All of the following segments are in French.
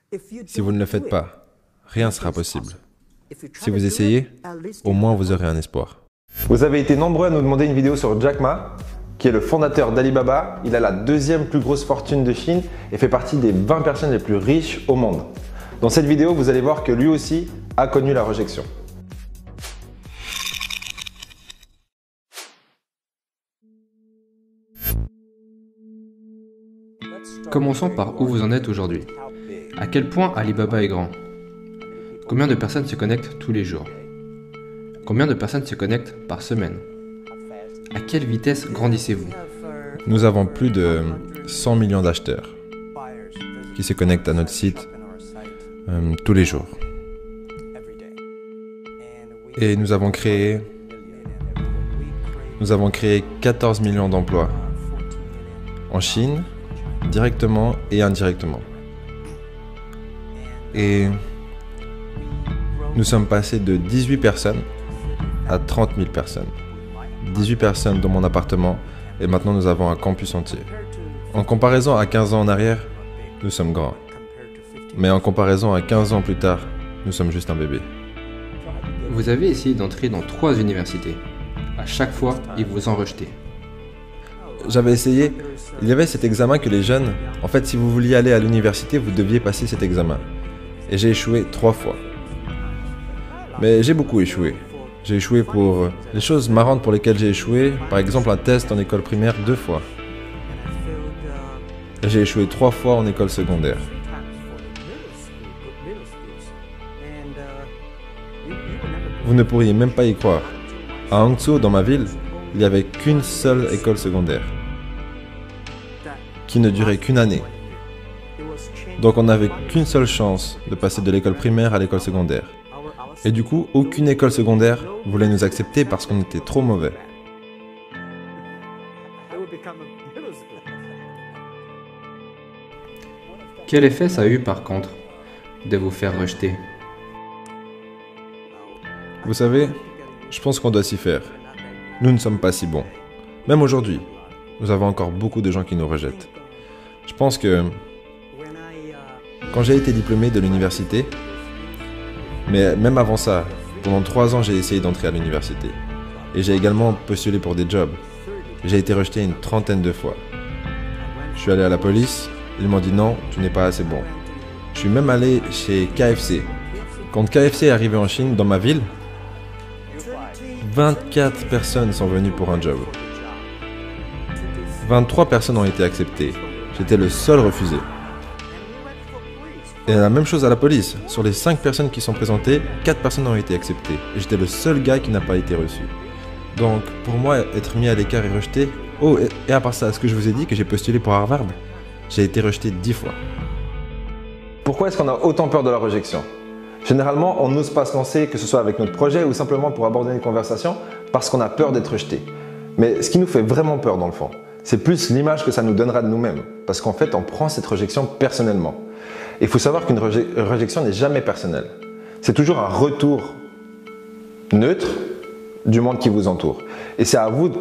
Si vous ne le faites pas, rien ne sera possible. Si vous essayez, au moins vous aurez un espoir. Vous avez été nombreux à nous demander une vidéo sur Jack Ma, qui est le fondateur d'Alibaba. Il a la deuxième plus grosse fortune de Chine et fait partie des 20 personnes les plus riches au monde. Dans cette vidéo, vous allez voir que lui aussi a connu la rejection. Commençons par où vous en êtes aujourd'hui. À quel point Alibaba est grand? Combien de personnes se connectent tous les jours? Combien de personnes se connectent par semaine? À quelle vitesse grandissez-vous? Nous avons plus de 100 millions d'acheteurs qui se connectent à notre site tous les jours. Et nous avons créé 14 millions d'emplois en Chine, directement et indirectement. Et nous sommes passés de 18 personnes à 30 000 personnes. 18 personnes dans mon appartement et maintenant nous avons un campus entier. En comparaison à 15 ans en arrière, nous sommes grands. Mais en comparaison à 15 ans plus tard, nous sommes juste un bébé. Vous avez essayé d'entrer dans 3 universités. À chaque fois, ils vous ont rejeté. J'avais essayé, il y avait cet examen que les jeunes, en fait si vous vouliez aller à l'université, vous deviez passer cet examen. Et j'ai échoué 3 fois. Mais j'ai beaucoup échoué. J'ai échoué pour les choses marrantes pour lesquelles j'ai échoué, par exemple un test en école primaire 2 fois. Et j'ai échoué 3 fois en école secondaire. Vous ne pourriez même pas y croire. À Hangzhou, dans ma ville, il n'y avait qu'une seule école secondaire, qui ne durait qu'une année. Donc on n'avait qu'une seule chance de passer de l'école primaire à l'école secondaire. Et du coup, aucune école secondaire voulait nous accepter parce qu'on était trop mauvais. Quel effet ça a eu par contre de vous faire rejeter? Vous savez, je pense qu'on doit s'y faire. Nous ne sommes pas si bons. Même aujourd'hui, nous avons encore beaucoup de gens qui nous rejettent. Je pense que quand j'ai été diplômé de l'université, mais même avant ça, pendant 3 ans, j'ai essayé d'entrer à l'université. Et j'ai également postulé pour des jobs. J'ai été rejeté une 30aine de fois. Je suis allé à la police, ils m'ont dit non, tu n'es pas assez bon. Je suis même allé chez KFC. Quand KFC est arrivé en Chine, dans ma ville, 24 personnes sont venues pour un job. 23 personnes ont été acceptées. J'étais le seul refusé. Et la même chose à la police. Sur les 5 personnes qui sont présentées, 4 personnes ont été acceptées. Et j'étais le seul gars qui n'a pas été reçu. Donc, pour moi, être mis à l'écart et rejeté... Oh, et à part ça, est-ce que je vous ai dit que j'ai postulé pour Harvard? J'ai été rejeté 10 fois. Pourquoi est-ce qu'on a autant peur de la rejection? Généralement, on n'ose pas se lancer, que ce soit avec notre projet ou simplement pour aborder une conversation, parce qu'on a peur d'être rejeté. Mais ce qui nous fait vraiment peur dans le fond, c'est plus l'image que ça nous donnera de nous-mêmes. Parce qu'en fait, on prend cette rejection personnellement. Il faut savoir qu'une rejection n'est jamais personnelle. C'est toujours un retour neutre du monde qui vous entoure. Et c'est à vous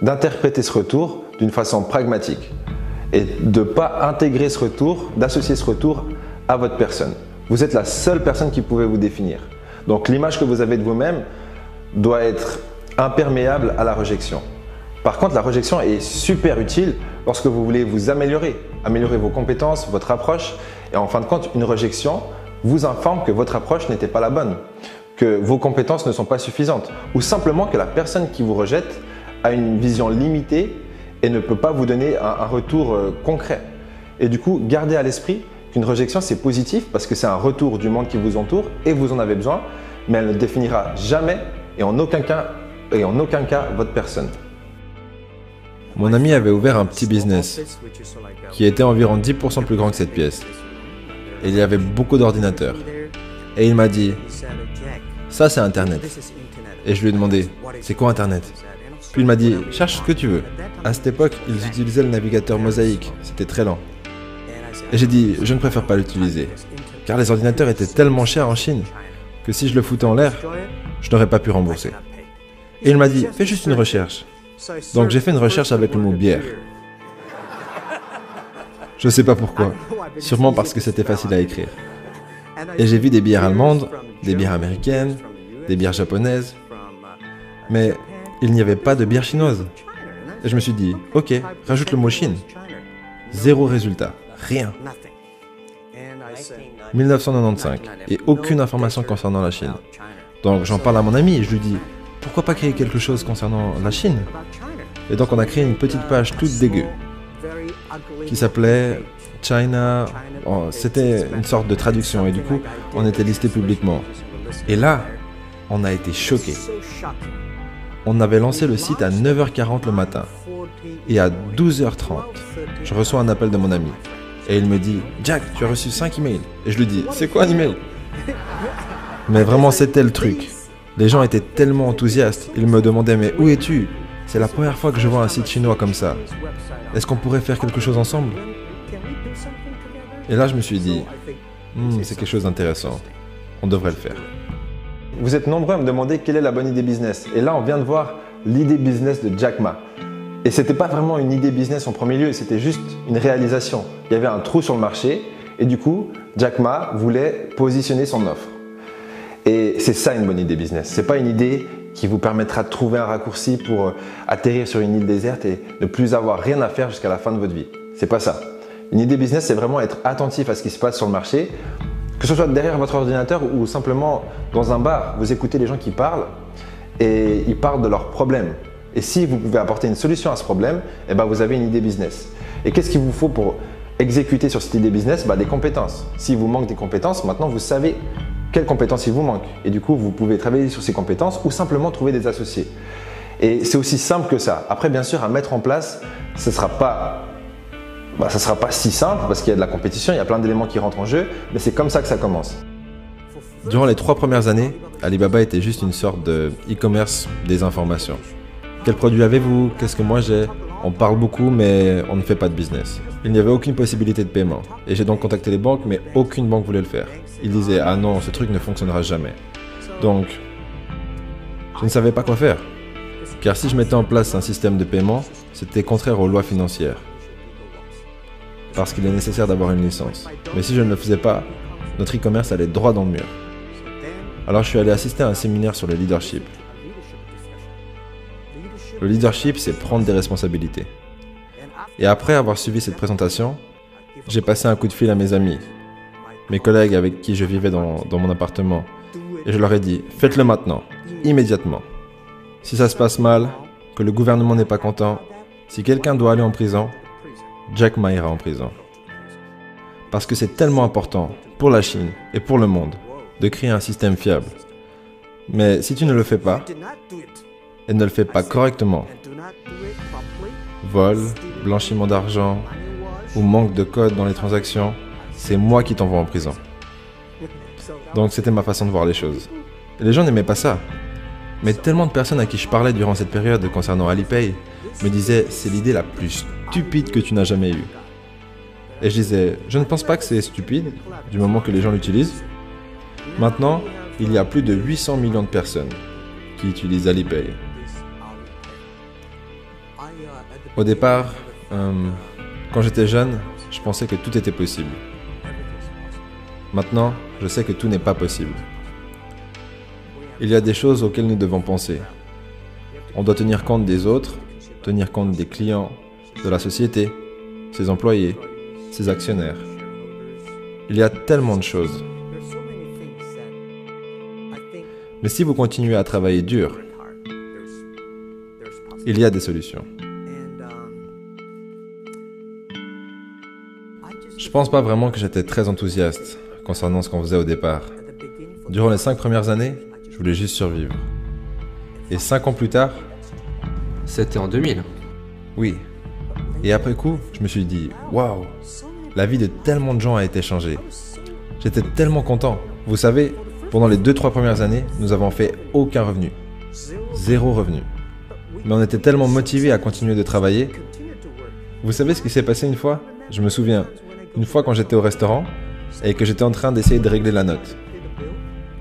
d'interpréter ce retour d'une façon pragmatique et de ne pas intégrer ce retour, d'associer ce retour à votre personne. Vous êtes la seule personne qui pouvait vous définir. Donc l'image que vous avez de vous-même doit être imperméable à la rejection. Par contre, la rejection est super utile lorsque vous voulez vous améliorer vos compétences, votre approche. Et en fin de compte, une rejection vous informe que votre approche n'était pas la bonne, que vos compétences ne sont pas suffisantes, ou simplement que la personne qui vous rejette a une vision limitée et ne peut pas vous donner un retour concret. Et du coup, gardez à l'esprit qu'une rejection, c'est positif parce que c'est un retour du monde qui vous entoure et vous en avez besoin, mais elle ne définira jamais et en aucun cas votre personne. Mon ami avait ouvert un petit business qui était environ 10% plus grand que cette pièce. Et il y avait beaucoup d'ordinateurs. Et il m'a dit, ça c'est Internet. Et je lui ai demandé, c'est quoi Internet? Puis il m'a dit, cherche ce que tu veux. À cette époque, ils utilisaient le navigateur Mosaïque, c'était très lent. Et j'ai dit, je ne préfère pas l'utiliser, car les ordinateurs étaient tellement chers en Chine que si je le foutais en l'air, je n'aurais pas pu rembourser. Et il m'a dit, fais juste une recherche. Donc j'ai fait une recherche avec le mot bière. Je sais pas pourquoi, sûrement parce que c'était facile à écrire. Et j'ai vu des bières allemandes, des bières américaines, des bières japonaises, mais il n'y avait pas de bière chinoise. Et je me suis dit, ok, rajoute le mot Chine. Zéro résultat, rien. 1995, et aucune information concernant la Chine. Donc j'en parle à mon ami et je lui dis, pourquoi pas créer quelque chose concernant la Chine? Et donc on a créé une petite page toute dégueu, qui s'appelait China. Oh, c'était une sorte de traduction et du coup on était listé publiquement. Et là, on a été choqués. On avait lancé le site à 9h40 le matin. Et à 12h30, je reçois un appel de mon ami. Et il me dit, Jack, tu as reçu 5 emails. Et je lui dis, c'est quoi un email? Mais vraiment, c'était le truc. Les gens étaient tellement enthousiastes. Ils me demandaient, mais où es-tu? C'est la première fois que je vois un site chinois comme ça. Est-ce qu'on pourrait faire quelque chose ensemble? Et là, je me suis dit, c'est quelque chose d'intéressant. On devrait le faire. Vous êtes nombreux à me demander quelle est la bonne idée business. Et là, on vient de voir l'idée business de Jack Ma. Et c'était pas vraiment une idée business en premier lieu, c'était juste une réalisation. Il y avait un trou sur le marché et du coup, Jack Ma voulait positionner son offre. Et c'est ça une bonne idée business. C'est pas une idée qui vous permettra de trouver un raccourci pour atterrir sur une île déserte et ne plus avoir rien à faire jusqu'à la fin de votre vie. C'est pas ça. Une idée business, c'est vraiment être attentif à ce qui se passe sur le marché, que ce soit derrière votre ordinateur ou simplement dans un bar. Vous écoutez les gens qui parlent et ils parlent de leurs problèmes. Et si vous pouvez apporter une solution à ce problème, eh ben vous avez une idée business. Et qu'est-ce qu'il vous faut pour exécuter sur cette idée business? Des compétences. S'il vous manque des compétences, maintenant vous savez quelles compétences il vous manque. Et du coup, vous pouvez travailler sur ces compétences ou simplement trouver des associés. Et c'est aussi simple que ça. Après, bien sûr, à mettre en place, ce ne sera pas si simple parce qu'il y a de la compétition, il y a plein d'éléments qui rentrent en jeu, mais c'est comme ça que ça commence. Durant les 3 premières années, Alibaba était juste une sorte de e-commerce des informations. Quel produit avez-vous? Qu'est-ce que moi j'ai? On parle beaucoup, mais on ne fait pas de business. Il n'y avait aucune possibilité de paiement. Et j'ai donc contacté les banques, mais aucune banque voulait le faire. Ils disaient, ah non, ce truc ne fonctionnera jamais. Donc, je ne savais pas quoi faire. Car si je mettais en place un système de paiement, c'était contraire aux lois financières. Parce qu'il est nécessaire d'avoir une licence. Mais si je ne le faisais pas, notre e-commerce allait droit dans le mur. Alors je suis allé assister à un séminaire sur le leadership. Le leadership, c'est prendre des responsabilités. Et après avoir suivi cette présentation, j'ai passé un coup de fil à mes amis, mes collègues avec qui je vivais dans mon appartement, et je leur ai dit, faites-le maintenant, immédiatement. Si ça se passe mal, que le gouvernement n'est pas content, si quelqu'un doit aller en prison, Jack Ma ira en prison. Parce que c'est tellement important pour la Chine et pour le monde de créer un système fiable. Mais si tu ne le fais pas, et ne le fais pas correctement, vol, blanchiment d'argent ou manque de code dans les transactions, c'est moi qui t'envoie en prison. Donc c'était ma façon de voir les choses. Et les gens n'aimaient pas ça. Mais tellement de personnes à qui je parlais durant cette période concernant Alipay me disaient « c'est l'idée la plus stupide que tu n'as jamais eue ». Et je disais « je ne pense pas que c'est stupide du moment que les gens l'utilisent ». Maintenant, il y a plus de 800 millions de personnes qui utilisent Alipay. Au départ, quand j'étais jeune, je pensais que tout était possible. Maintenant, je sais que tout n'est pas possible. Il y a des choses auxquelles nous devons penser. On doit tenir compte des autres, tenir compte des clients, de la société, ses employés, ses actionnaires. Il y a tellement de choses. Mais si vous continuez à travailler dur, il y a des solutions. Je pense pas vraiment que j'étais très enthousiaste concernant ce qu'on faisait au départ. Durant les 5 premières années, je voulais juste survivre. Et 5 ans plus tard, C'était en 2000. oui. Et après coup, je me suis dit, waouh, la vie de tellement de gens a été changée. J'étais tellement content. Vous savez, pendant les 2-3 premières années, nous avons fait aucun revenu. 0 revenu. Mais on était tellement motivés à continuer de travailler. Vous savez ce qui s'est passé une fois? Je me souviens, une fois quand j'étais au restaurant et que j'étais en train d'essayer de régler la note.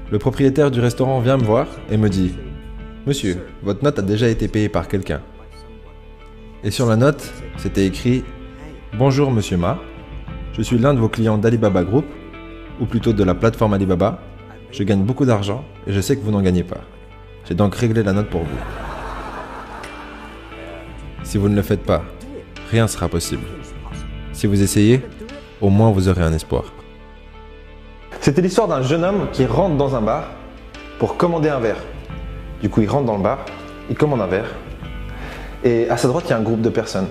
Le propriétaire du restaurant vient me voir et me dit « Monsieur, votre note a déjà été payée par quelqu'un. » Et sur la note, c'était écrit « Bonjour Monsieur Ma, je suis l'un de vos clients d'Alibaba Group ou plutôt de la plateforme Alibaba, je gagne beaucoup d'argent et je sais que vous n'en gagnez pas. J'ai donc réglé la note pour vous. Si vous ne le faites pas, rien ne sera possible. Si vous essayez, au moins vous aurez un espoir. C'était l'histoire d'un jeune homme qui rentre dans un bar pour commander un verre. Du coup, il rentre dans le bar, il commande un verre, et à sa droite, il y a un groupe de personnes.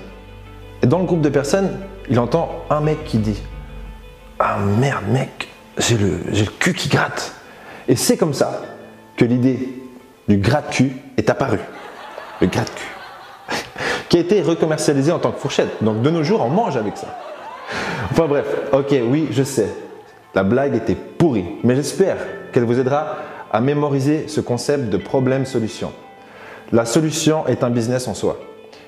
Et dans le groupe de personnes, il entend un mec qui dit « Ah merde mec, j'ai le cul qui gratte ». Et c'est comme ça que l'idée du gratte-cul est apparue. Le gratte-cul. Qui a été recommercialisé en tant que fourchette. Donc de nos jours, on mange avec ça. Enfin bref, ok, oui, je sais. La blague était pourrie, mais j'espère qu'elle vous aidera à mémoriser ce concept de problème-solution. La solution est un business en soi.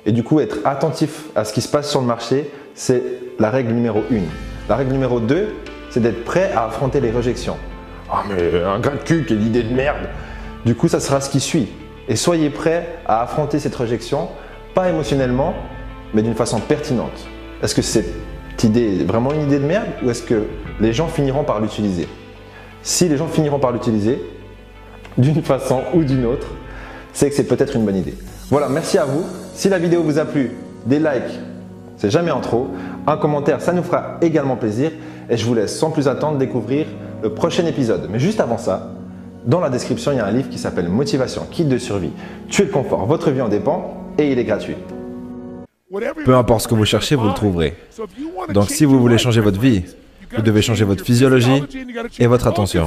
Et du coup, être attentif à ce qui se passe sur le marché, c'est la règle numéro 1. La règle numéro 2, c'est d'être prêt à affronter les rejections. Ah mais un gratte-cul, quelle idée de merde! Du coup, ça sera ce qui suit. Et soyez prêt à affronter cette rejection, pas émotionnellement, mais d'une façon pertinente. Est-ce que cette idée est vraiment une idée de merde ou est-ce que les gens finiront par l'utiliser? Si les gens finiront par l'utiliser, d'une façon ou d'une autre, c'est que c'est peut-être une bonne idée. Voilà, merci à vous. Si la vidéo vous a plu, des likes, c'est jamais en trop. Un commentaire, ça nous fera également plaisir. Et je vous laisse sans plus attendre découvrir le prochain épisode. Mais juste avant ça, dans la description, il y a un livre qui s'appelle Motivation, kit de survie. Tuer le confort, votre vie en dépend et il est gratuit. Peu importe ce que vous cherchez, vous le trouverez. Donc si vous voulez changer votre vie, vous devez changer votre physiologie et votre attention.